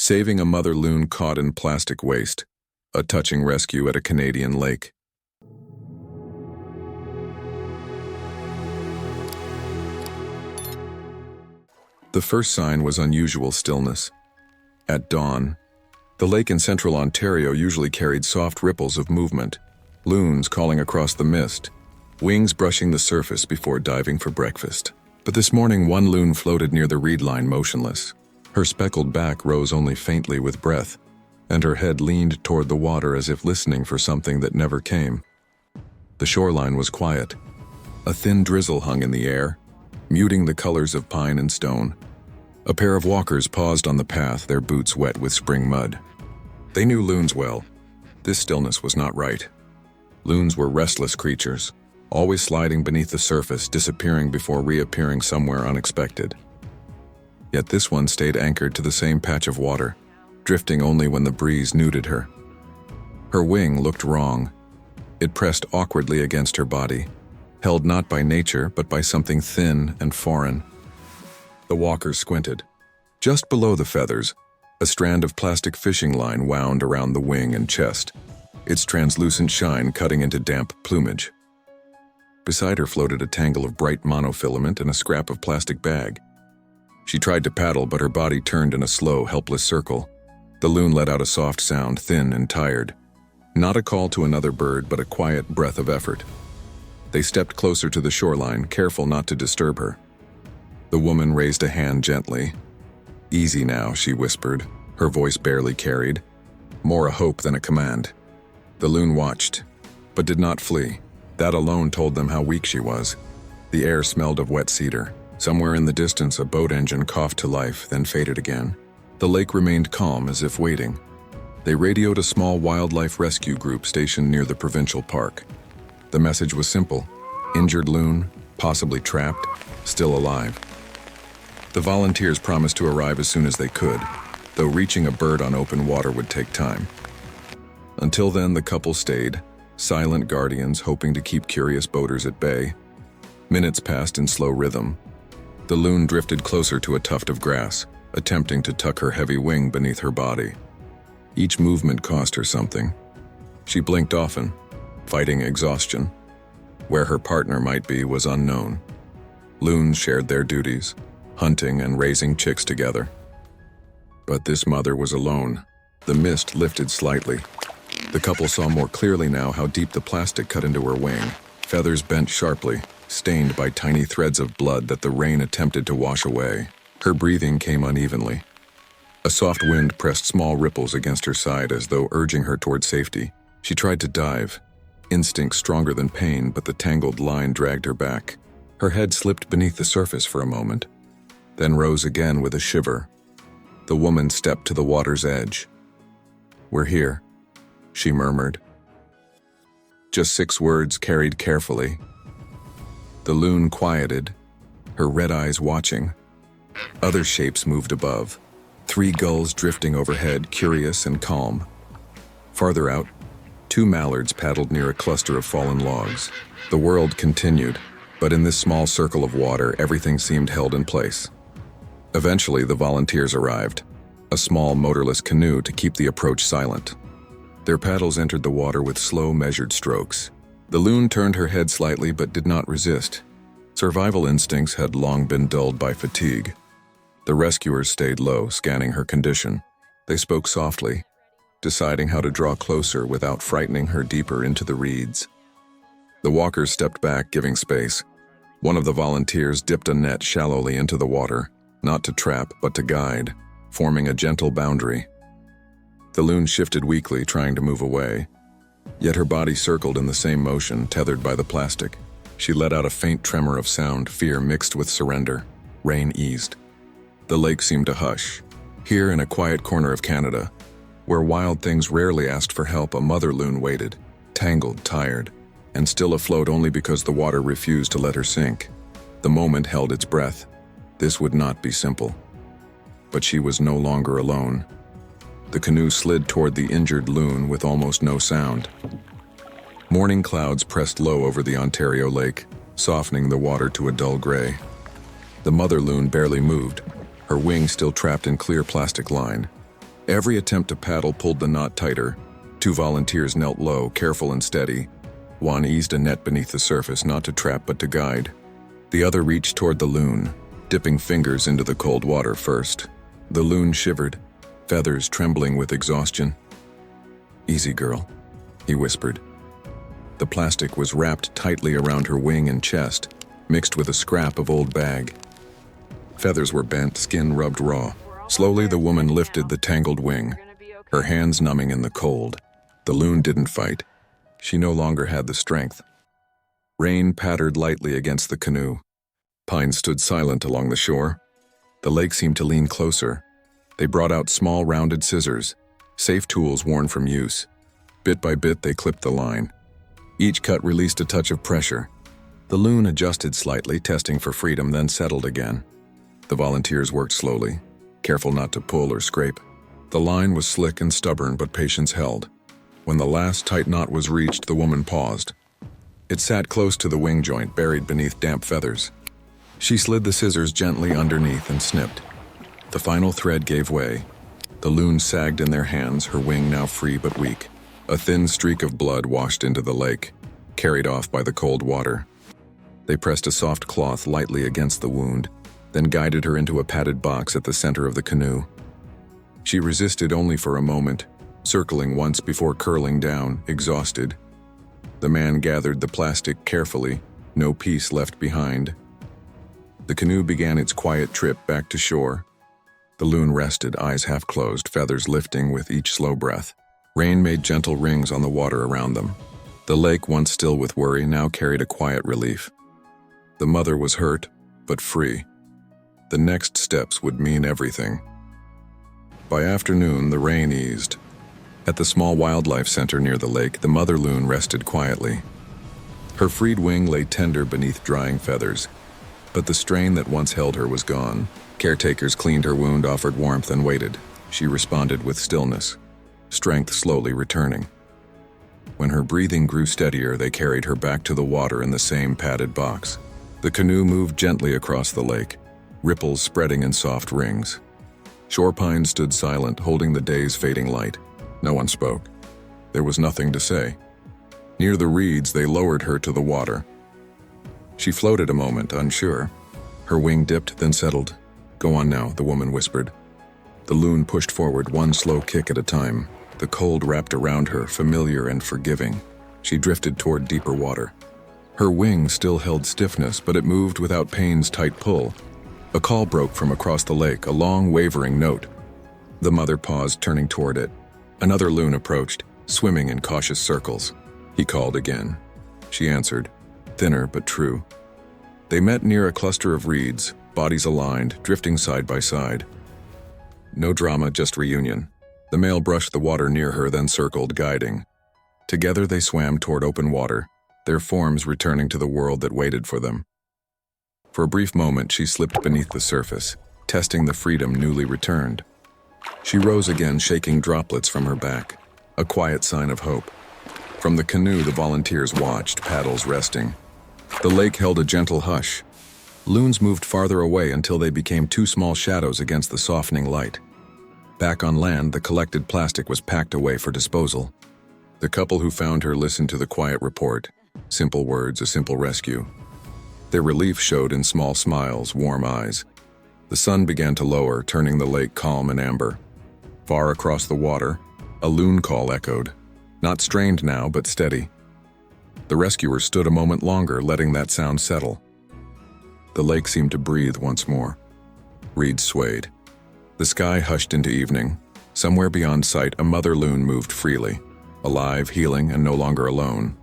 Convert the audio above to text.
Saving a mother loon caught in plastic waste. A touching rescue at a Canadian lake. The first sign was unusual stillness. At dawn, the lake in central Ontario usually carried soft ripples of movement, loons calling across the mist, wings brushing the surface before diving for breakfast. But this morning, one loon floated near the reed line motionless. Her speckled back rose only faintly with breath, and her head leaned toward the water as if listening for something that never came. The shoreline was quiet. A thin drizzle hung in the air, muting the colors of pine and stone. A pair of walkers paused on the path, their boots wet with spring mud. They knew loons well. This stillness was not right. Loons were restless creatures, always sliding beneath the surface, disappearing before reappearing somewhere unexpected. Yet this one stayed anchored to the same patch of water, drifting only when the breeze nuded her. Her wing looked wrong. It pressed awkwardly against her body, held not by nature but by something thin and foreign. The walkers squinted. Just below the feathers, a strand of plastic fishing line wound around the wing and chest, its translucent shine cutting into damp plumage. Beside her floated a tangle of bright monofilament and a scrap of plastic bag. She tried to paddle, but her body turned in a slow, helpless circle. The loon let out a soft sound, thin and tired. Not a call to another bird, but a quiet breath of effort. They stepped closer to the shoreline, careful not to disturb her. The woman raised a hand gently. "Easy now," she whispered, her voice barely carried, more a hope than a command. The loon watched, but did not flee. That alone told them how weak she was. The air smelled of wet cedar. Somewhere in the distance, a boat engine coughed to life, then faded again. The lake remained calm, as if waiting. They radioed a small wildlife rescue group stationed near the provincial park. The message was simple: injured loon, possibly trapped, still alive. The volunteers promised to arrive as soon as they could, though reaching a bird on open water would take time. Until then, the couple stayed, silent guardians hoping to keep curious boaters at bay. Minutes passed in slow rhythm. The loon drifted closer to a tuft of grass, attempting to tuck her heavy wing beneath her body. Each movement cost her something. She blinked often, fighting exhaustion. Where her partner might be was unknown. Loons shared their duties, hunting and raising chicks together. But this mother was alone. The mist lifted slightly. The couple saw more clearly now how deep the plastic cut into her wing. Feathers bent sharply, stained by tiny threads of blood that the rain attempted to wash away. Her breathing came unevenly. A soft wind pressed small ripples against her side as though urging her toward safety. She tried to dive, instinct stronger than pain, but the tangled line dragged her back. Her head slipped beneath the surface for a moment, then rose again with a shiver. The woman stepped to the water's edge. "We're here," she murmured. Just 6 words carried carefully. The loon quieted, her red eyes watching. Other shapes moved above, 3 gulls drifting overhead, curious and calm. Farther out, 2 mallards paddled near a cluster of fallen logs. The world continued, but in this small circle of water, everything seemed held in place. Eventually, the volunteers arrived, a small motorless canoe to keep the approach silent. Their paddles entered the water with slow, measured strokes. The loon turned her head slightly but did not resist. Survival instincts had long been dulled by fatigue. The rescuers stayed low, scanning her condition. They spoke softly, deciding how to draw closer without frightening her deeper into the reeds. The walkers stepped back, giving space. One of the volunteers dipped a net shallowly into the water, not to trap, but to guide, forming a gentle boundary. The loon shifted weakly, trying to move away. Yet her body circled in the same motion, tethered by the plastic. She let out a faint tremor of sound, fear mixed with surrender. Rain eased. The lake seemed to hush. Here, in a quiet corner of Canada, where wild things rarely asked for help, a mother loon waited, tangled, tired, and still afloat only because the water refused to let her sink. The moment held its breath. This would not be simple. But she was no longer alone. The canoe slid toward the injured loon with almost no sound. Morning clouds pressed low over the Ontario lake, softening the water to a dull gray. The mother loon barely moved, her wing still trapped in clear plastic line. Every attempt to paddle pulled the knot tighter. Two volunteers knelt low, careful and steady. One eased a net beneath the surface, not to trap but to guide. The other reached toward the loon, dipping fingers into the cold water first. The loon shivered, feathers trembling with exhaustion. "Easy, girl," he whispered. The plastic was wrapped tightly around her wing and chest, mixed with a scrap of old bag. Feathers were bent, skin rubbed raw. Slowly, the woman lifted the tangled wing, her hands numbing in the cold. The loon didn't fight. She no longer had the strength. Rain pattered lightly against the canoe. Pines stood silent along the shore. The lake seemed to lean closer. They brought out small rounded scissors, safe tools worn from use. Bit by bit, they clipped the line. Each cut released a touch of pressure. The loon adjusted slightly, testing for freedom, then settled again. The volunteers worked slowly, careful not to pull or scrape. The line was slick and stubborn, but patience held. When the last tight knot was reached, the woman paused. It sat close to the wing joint, buried beneath damp feathers. She slid the scissors gently underneath and snipped. The final thread gave way. The loon sagged in their hands, her wing now free but weak. A thin streak of blood washed into the lake, carried off by the cold water. They pressed a soft cloth lightly against the wound, then guided her into a padded box at the center of the canoe. She resisted only for a moment, circling once before curling down, exhausted. The man gathered the plastic carefully, no piece left behind. The canoe began its quiet trip back to shore. The loon rested, eyes half closed, feathers lifting with each slow breath. Rain made gentle rings on the water around them. The lake, once still with worry, now carried a quiet relief. The mother was hurt, but free. The next steps would mean everything. By afternoon, the rain eased. At the small wildlife center near the lake, the mother loon rested quietly. Her freed wing lay tender beneath drying feathers, but the strain that once held her was gone. Caretakers cleaned her wound, offered warmth, and waited. She responded with stillness, strength slowly returning. When her breathing grew steadier, they carried her back to the water in the same padded box. The canoe moved gently across the lake, ripples spreading in soft rings. Shore pines stood silent, holding the day's fading light. No one spoke. There was nothing to say. Near the reeds, they lowered her to the water. She floated a moment, unsure. Her wing dipped, then settled. "Go on now," the woman whispered. The loon pushed forward, one slow kick at a time. The cold wrapped around her, familiar and forgiving. She drifted toward deeper water. Her wing still held stiffness, but it moved without pain's tight pull. A call broke from across the lake, a long, wavering note. The mother paused, turning toward it. Another loon approached, swimming in cautious circles. He called again. She answered, thinner but true. They met near a cluster of reeds, bodies aligned, drifting side by side. No drama, just reunion. The male brushed the water near her, then circled, guiding. Together they swam toward open water, their forms returning to the world that waited for them. For a brief moment, she slipped beneath the surface, testing the freedom newly returned. She rose again, shaking droplets from her back, a quiet sign of hope. From the canoe, the volunteers watched, paddles resting. The lake held a gentle hush. Loons moved farther away until they became two small shadows against the softening light. Back on land, the collected plastic was packed away for disposal. The couple who found her listened to the quiet report. Simple words, a simple rescue. Their relief showed in small smiles, warm eyes. The sun began to lower, turning the lake calm and amber. Far across the water, a loon call echoed. Not strained now, but steady. The rescuers stood a moment longer, letting that sound settle. The lake seemed to breathe once more. Reeds swayed. The sky hushed into evening. Somewhere beyond sight, a mother loon moved freely, alive, healing, and no longer alone.